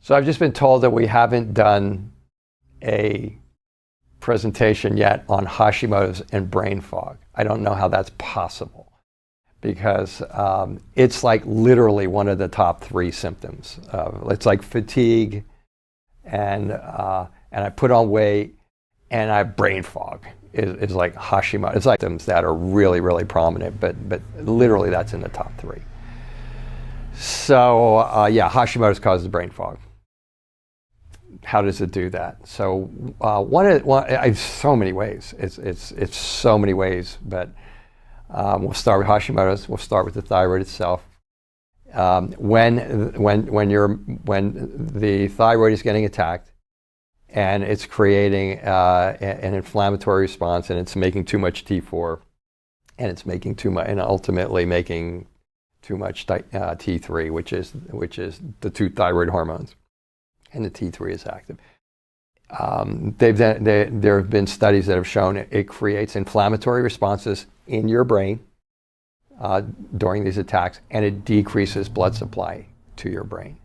So I've just been told that we haven't done a presentation yet on Hashimoto's and brain fog. I don't know how that's possible because it's like literally one of the top 3 symptoms. It's like fatigue, and I put on weight, and I have brain fog. Is like Hashimoto. It's like symptoms that are really, really prominent, but literally that's in the top 3. So yeah, Hashimoto's causes brain fog. How does it do that? So so many ways. It's so many ways, but we'll start with Hashimoto's. We'll start with the thyroid itself. When the thyroid is getting attacked, and it's creating an inflammatory response, and it's making too much T4, and it's making too much, and ultimately making too much T3, which is the 2 thyroid hormones, and the T3 is active. There have been studies that have shown it creates inflammatory responses in your brain during these attacks, and it decreases blood supply to your brain.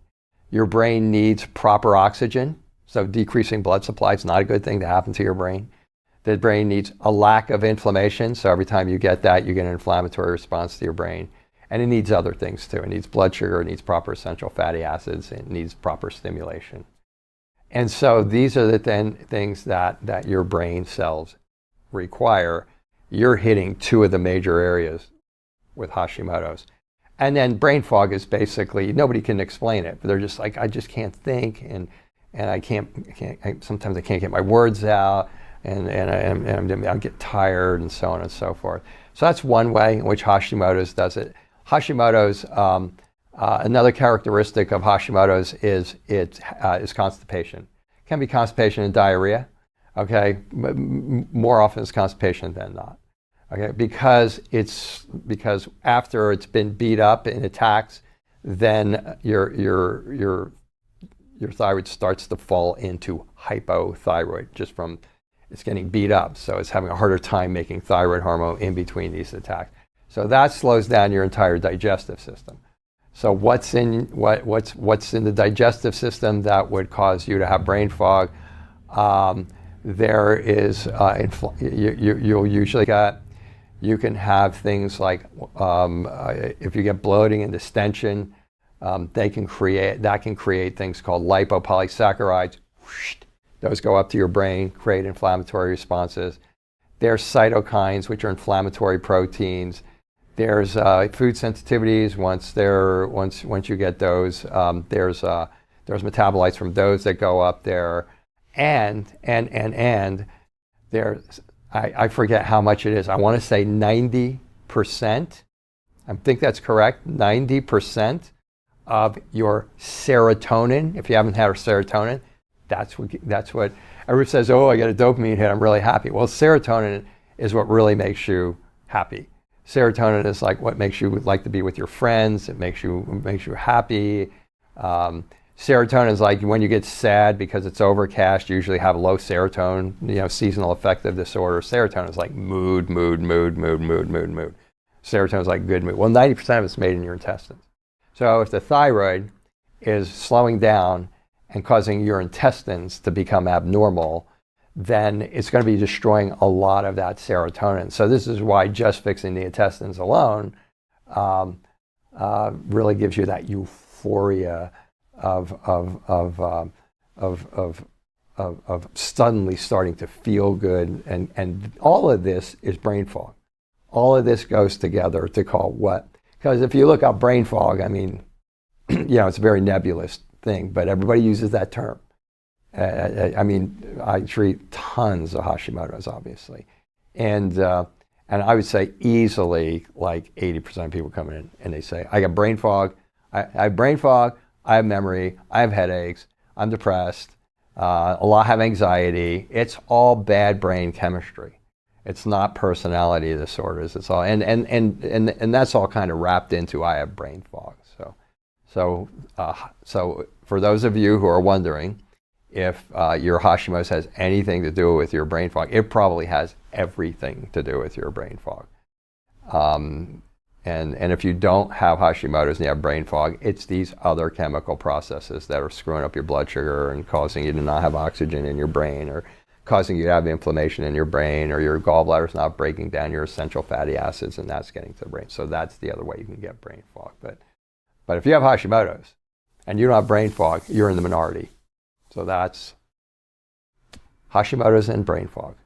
Your brain needs proper oxygen, so decreasing blood supply is not a good thing to happen to your brain. The brain needs a lack of inflammation, so every time you get that, you get an inflammatory response to your brain. And it needs other things too. It needs blood sugar, it needs proper essential fatty acids, it needs proper stimulation. And so these are the things that your brain cells require. You're hitting 2 of the major areas with Hashimoto's. And then brain fog is basically, nobody can explain it, but they're just like, I just can't think, and sometimes I can't get my words out, and I'll get tired, and so on and so forth. So that's one way in which Hashimoto's does it. Hashimoto's, another characteristic of Hashimoto's is constipation. It can be constipation and diarrhea, okay? But more often it's constipation than not, okay? Because after it's been beat up in attacks, then your thyroid starts to fall into hypothyroid just from it's getting beat up. So it's having a harder time making thyroid hormone in between these attacks. So that slows down your entire digestive system. So what's in the digestive system that would cause you to have brain fog? There is you'll usually get, you can have things like if you get bloating and distension, that can create things called lipopolysaccharides. Those go up to your brain, create inflammatory responses. There's cytokines, which are inflammatory proteins. There's food sensitivities. Once you get those, there's metabolites from those that go up there, and there's I forget how much it is. I want to say 90%. I think that's correct. 90% of your serotonin. If you haven't had serotonin, that's what everyone says. Oh, I got a dopamine hit. I'm really happy. Well, serotonin is what really makes you happy. Serotonin is like what makes you like to be with your friends. It makes you happy. Serotonin is like when you get sad because it's overcast. You usually have low serotonin. Seasonal affective disorder. Serotonin is like mood. Serotonin is like good mood. Well, 90% of it's made in your intestines. So if the thyroid is slowing down and causing your intestines to become abnormal, then it's going to be destroying a lot of that serotonin. So this is why just fixing the intestines alone really gives you that euphoria of suddenly starting to feel good, and all of this is brain fog. All of this goes together to call what? Because if you look up brain fog, I mean, it's a very nebulous thing, but everybody uses that term. I mean, I treat tons of Hashimoto's, obviously, and I would say easily like 80% of people come in and they say, I got brain fog. I have brain fog. I have memory. I have headaches. I'm depressed. A lot have anxiety. It's all bad brain chemistry. It's not personality disorders. It's all and that's all kind of wrapped into I have brain fog. So for those of you who are wondering if your Hashimoto's has anything to do with your brain fog, it probably has everything to do with your brain fog. And if you don't have Hashimoto's and you have brain fog, it's these other chemical processes that are screwing up your blood sugar and causing you to not have oxygen in your brain, or causing you to have inflammation in your brain, or your gallbladder's not breaking down your essential fatty acids, and that's getting to the brain. So that's the other way you can get brain fog. But if you have Hashimoto's and you don't have brain fog, you're in the minority. So that's Hashimoto's and brain fog.